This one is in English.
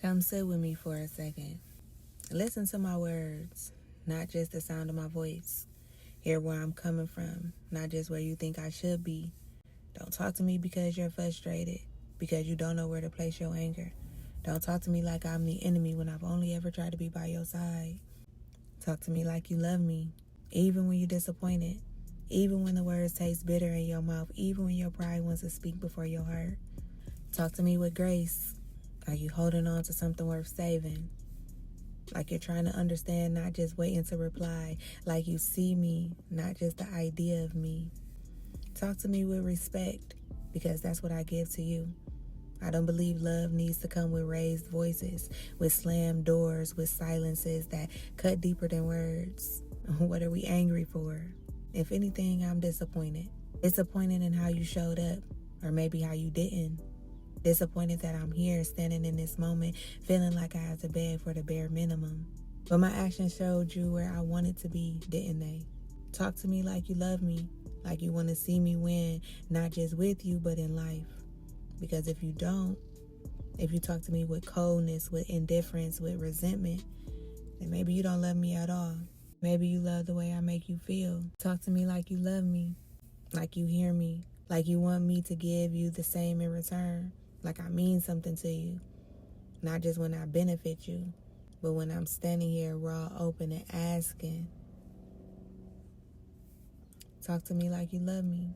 Come sit with me for a second. Listen to my words, not just the sound of my voice. Hear where I'm coming from, not just where you think I should be. Don't talk to me because you're frustrated, because you don't know where to place your anger. Don't talk to me like I'm the enemy when I've only ever tried to be by your side. Talk to me like you love me, even when you're disappointed, even when the words taste bitter in your mouth, even when your pride wants to speak before your heart. Talk to me with grace. Are you holding on to something worth saving? Like you're trying to understand, not just waiting to reply. Like you see me, not just the idea of me. Talk to me with respect, because that's what I give to you. I don't believe love needs to come with raised voices, with slammed doors, with silences that cut deeper than words. What are we angry for? If anything, I'm disappointed. Disappointed in how you showed up, or maybe how you didn't. Disappointed that I'm here standing in this moment feeling like I have to beg for the bare minimum. But my actions showed you where I wanted to be, didn't they? Talk to me like you love me, like you want to see me win, not just with you, but in life. Because if you don't, if you talk to me with coldness, with indifference, with resentment, then maybe you don't love me at all. Maybe you love the way I make you feel. Talk to me like you love me, like you hear me, like you want me to give you the same in return, like I mean something to you. Not just when I benefit you, but when I'm standing here raw, open, and asking. Talk to me like you love me.